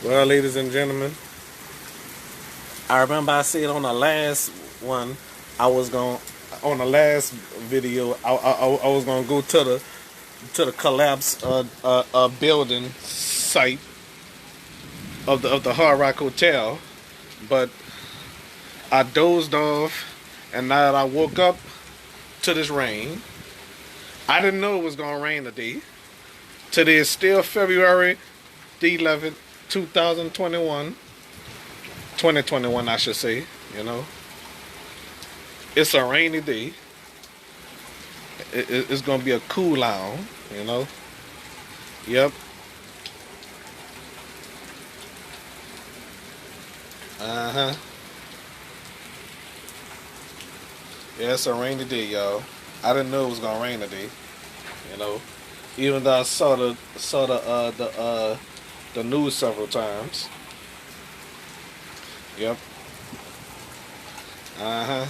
Well, ladies and gentlemen, I remember I said on the last one, I was going on the last video, I was gonna go to the collapse building site of the Hard Rock Hotel, but I dozed off, and now that I woke up to this rain, I didn't know it was gonna rain today. Today is still February the 11th, 2021. 2021, I should say, you know. It's a rainy day. It's going to be a cool down, you know. Yep. Uh-huh. Yeah, it's a rainy day, y'all. I didn't know it was going to rain today, you know. Even though I saw the news several times. Yep. Uh-huh.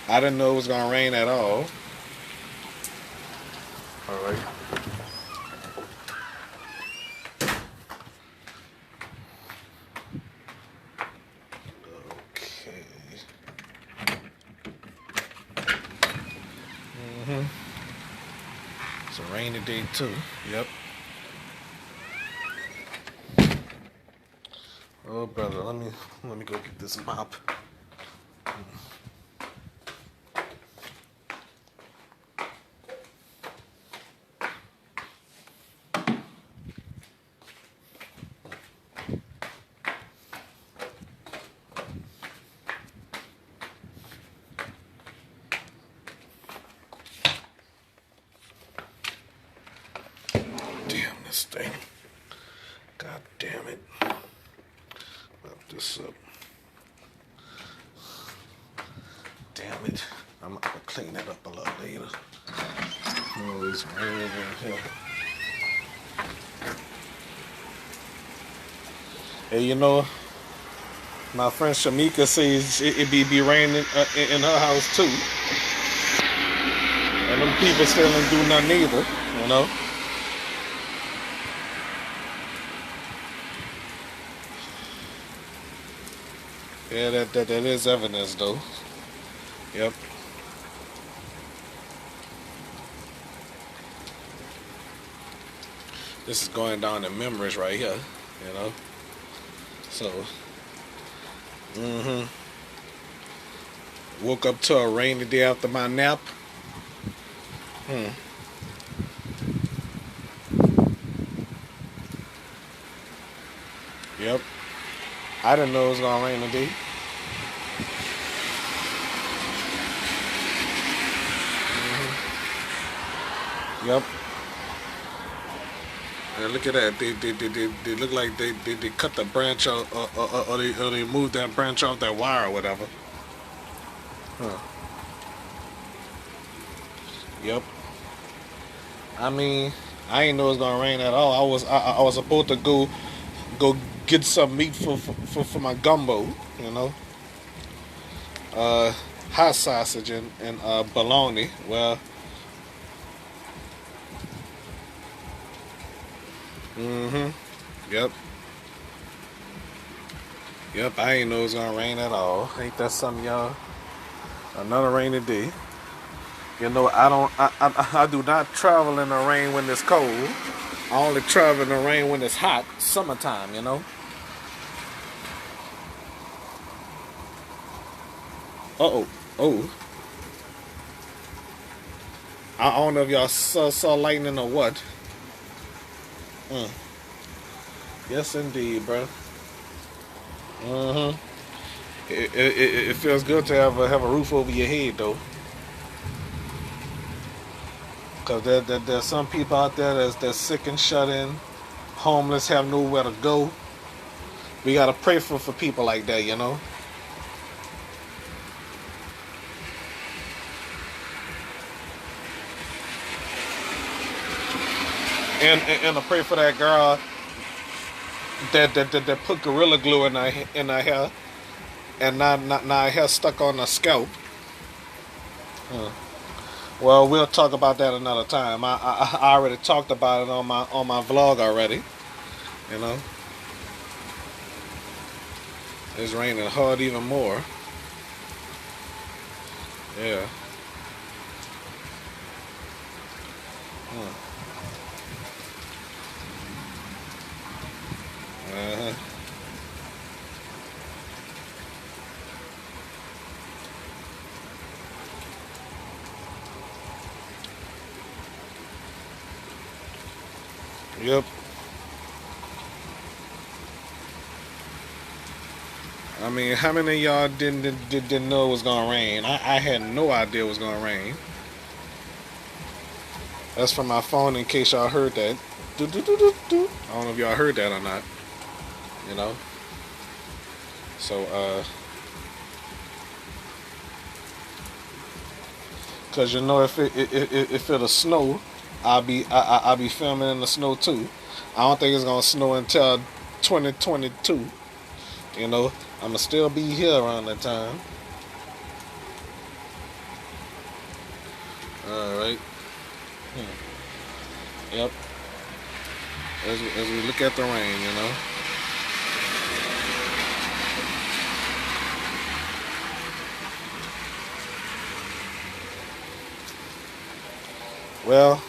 I didn't know it was going to rain at all. All right. Okay. Mm-hmm. It's a rainy day too. Yep. Oh brother, let me go get this mop. Damn this thing. God damn it. Mop this up. Damn it. I'm gonna clean that up a little later. Oh, it's raining in here. Hey, you know, my friend Shamika says it be raining in her house too. And them people still didn't do nothing either, you know. Yeah, that is evidence though. Yep. This is going down in memories right here, you know. So, mm-hmm. Woke up to a rainy day after my nap. Hmm. Yep. I didn't know it was gonna rain today. Yep. And look at that. They look like they cut the branch off, or they moved that branch off that wire or whatever. Huh. Yep. I mean, I ain't know it was gonna rain at all. I was supposed to go get some meat for my gumbo, you know. Uh, hot sausage and bologna. Well, mm-hmm. Yep. Yep. I ain't know it was gonna rain at all. Ain't that something, y'all? Another rainy day. You know, I do not travel in the rain when it's cold. I only travel in the rain when it's hot, summertime, you know. Uh-oh. Oh. I don't know if y'all saw lightning or what. Mm. Yes, indeed, bro. Mm-hmm. It feels good to have a roof over your head, though. Because there's some people out there that's sick and shut in, homeless, have nowhere to go. We got to pray for people like that, you know. And to pray for that girl that put gorilla glue in her hair, and now her hair stuck on her scalp. Uh, well, we'll talk about that another time. I already talked about it on my vlog already. You know. It's raining hard even more. Yeah. Uh-huh. Yep. I mean, how many of y'all didn't know it was gonna rain? I had no idea it was gonna rain. That's from my phone in case y'all heard that. Do, do, do, do, do. I don't know if y'all heard that or not. You know. So cause you know if it'll snow, I'll be filming in the snow too. I don't think it's gonna snow until 2022. You know, I'ma still be here around that time. All right. Yep. As we look at the rain, you know. Well,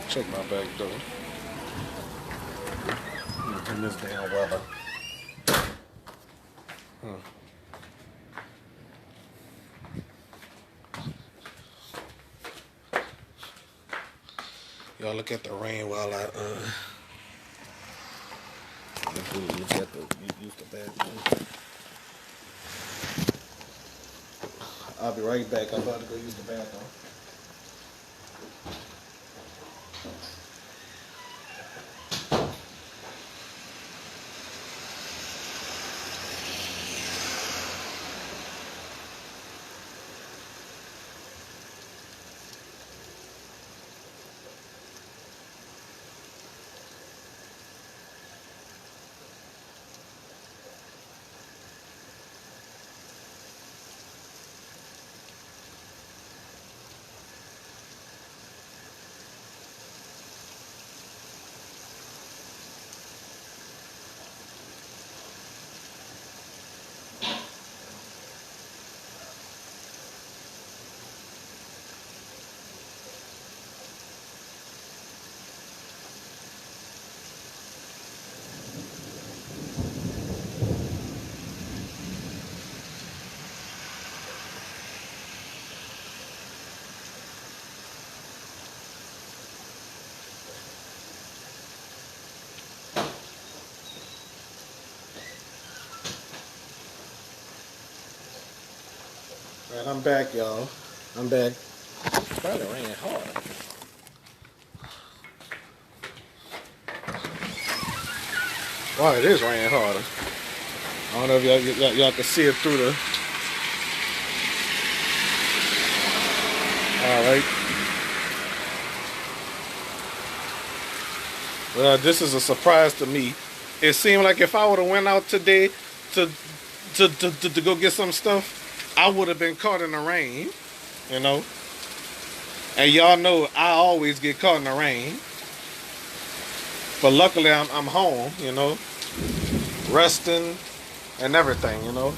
check my back door. In this damn weather. Y'all look at the rain while I look at use the bathroom. I'll be right back. I'm about to go use the bathroom. All right, I'm back, y'all. I'm back. It's probably raining hard. Wow, it is raining harder. I don't know if y'all can see it through the. All right. Well, this is a surprise to me. It seemed like if I would have went out today to to go get some stuff, I would have been caught in the rain, you know. And y'all know I always get caught in the rain. But luckily I'm home, you know, resting and everything, you know.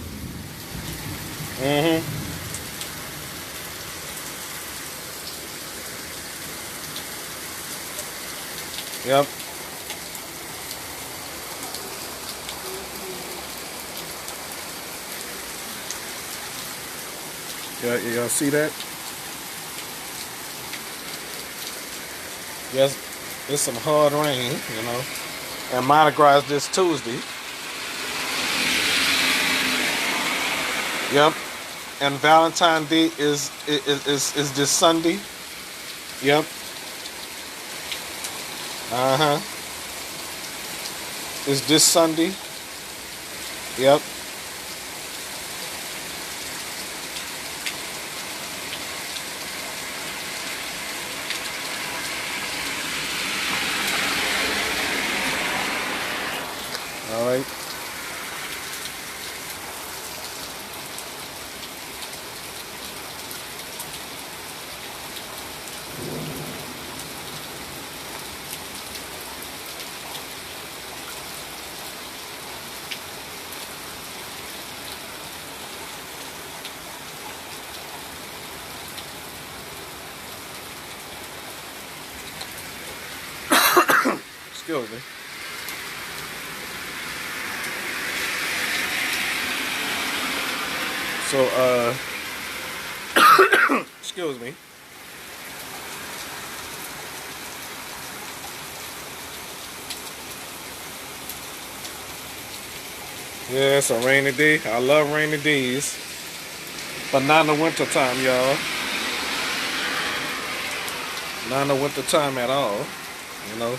Yep. Y'all see that? Yes, it's some hard rain, you know. And Mardi Gras is this Tuesday. Yep. And Valentine's Day is this Sunday. Yep. Uh-huh. It's this Sunday. Yep. All right. Excuse me. So, excuse me. Yeah, it's a rainy day. I love rainy days. But not in the winter time, y'all. Not in the winter time at all. You know.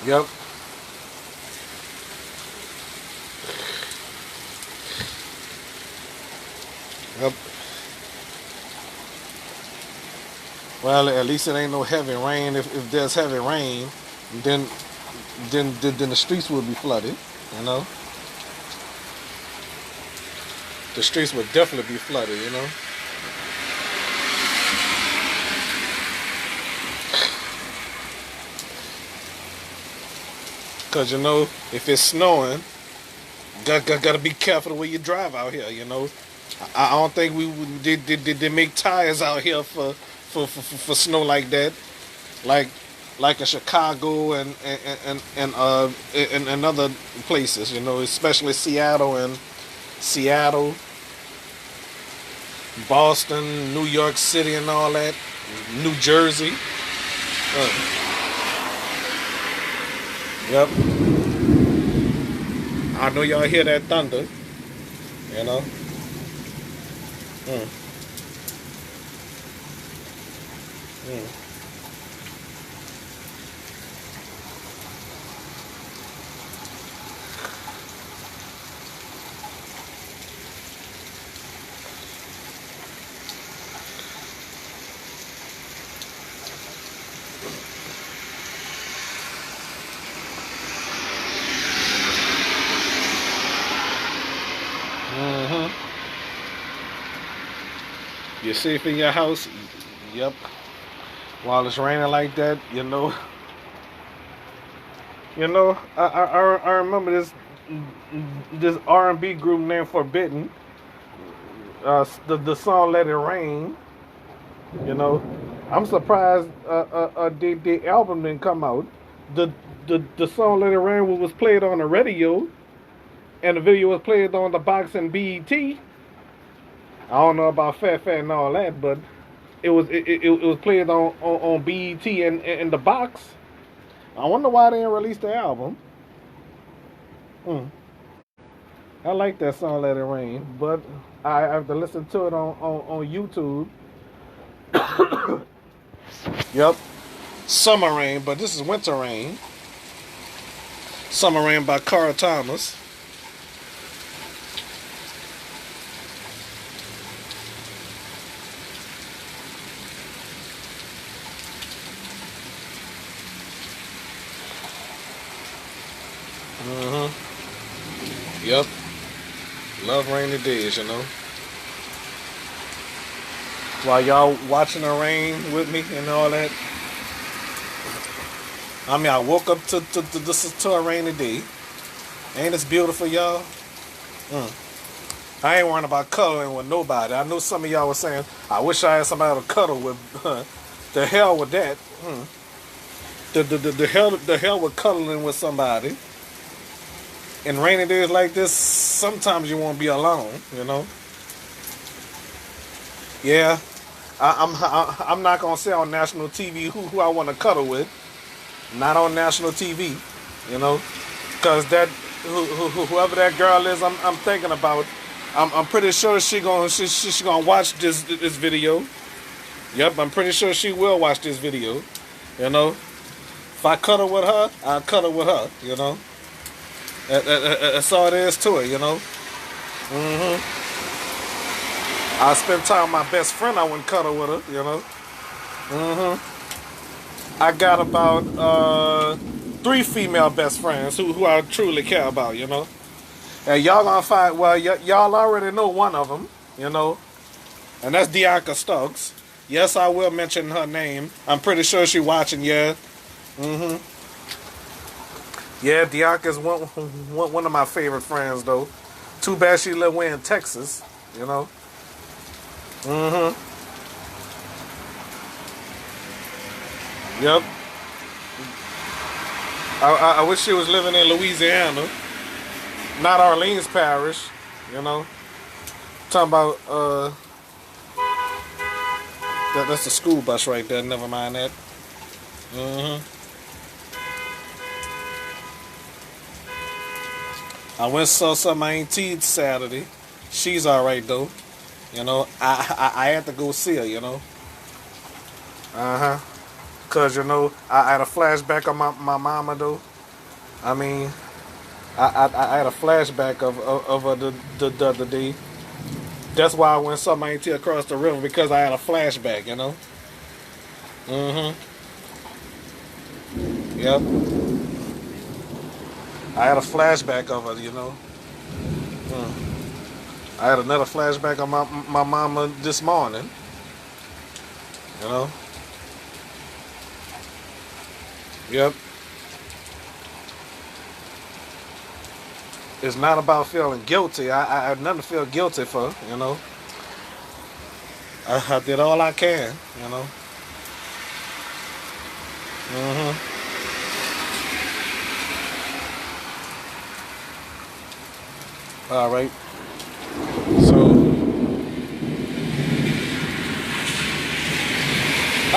Yep. Yep. Well, at least it ain't no heavy rain. If there's heavy rain, then then the streets would be flooded. You know, the streets would definitely be flooded. You know. Cause you know, if it's snowing, gotta be careful the way you drive out here. You know, I don't think they make tires out here for snow like that, like in Chicago and other places. You know, especially Seattle, Boston, New York City, and all that, New Jersey. Yep. I know y'all hear that thunder. You know. Mm. Mm. Mm-hmm. You're safe in your house. Yep. While it's raining like that, you know. You know, I remember this R&B group named Forbidden. The song "Let It Rain." You know, I'm surprised the album didn't come out. The song "Let It Rain" was played on the radio, and the video was played on the box and BET. I don't know about Fat and all that, but it was played on BET and the box. I wonder why they didn't release the album. Mm. I like that song "Let It Rain," but I have to listen to it on YouTube. Yep, Summer Rain, but this is Winter Rain. Summer Rain by Carl Thomas. Yep. Love rainy days, you know. While y'all watching the rain with me and all that. I mean, I woke up to this is to a rainy day. Ain't this beautiful, y'all? I ain't worrying about cuddling with nobody. I know some of y'all were saying, I wish I had somebody to cuddle with. The hell with that. The hell with cuddling with somebody. In rainy days like this, sometimes you won't be alone, you know. Yeah, I'm not gonna say on national TV who I want to cuddle with. Not on national TV, you know, because that whoever that girl is, I'm thinking about. I'm pretty sure she gonna watch this video. Yep, I'm pretty sure she will watch this video. You know, if I cuddle with her, I'll cuddle with her. You know. That's all there is to it, you know. I spend time with my best friend. I wouldn't cuddle with her, you know. I got about 3 female best friends who I truly care about, you know. And y'all gonna find, well, y'all already know one of them, you know, and that's Deonka Stokes. Yes, I will mention her name. I'm pretty sure she's watching. Yeah. Yeah, Deonka's one of my favorite friends, though. Too bad she live way in Texas, you know. Mm-hmm. Yep. I wish she was living in Louisiana, not Orleans Parish. You know, talking about that's the school bus right there. Never mind that. Mm-hmm. I went and saw some my auntie Saturday. She's all right though. You know, I had to go see her. You know. Uh huh. Cause you know I had a flashback of my mama though. I mean, I had a flashback of her the other day. That's why I went and saw my auntie across the river because I had a flashback. You know. Mm-hmm. Yep. I had a flashback of her. You know. Mm. I had another flashback of my mama this morning. You know. Yep. It's not about feeling guilty. I have nothing to feel guilty for. You know. I did all I can. You know. Hmm. All right. So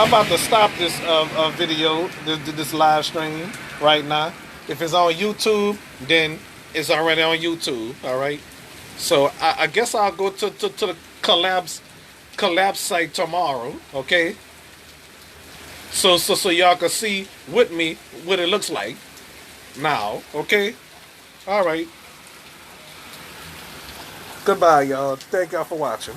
I'm about to stop this video, this live stream right now. If it's on YouTube, then it's already on YouTube. All right. So I guess I'll go to the collapse site tomorrow. Okay. So y'all can see with me what it looks like now. Okay. All right. Goodbye, y'all. Thank y'all for watching.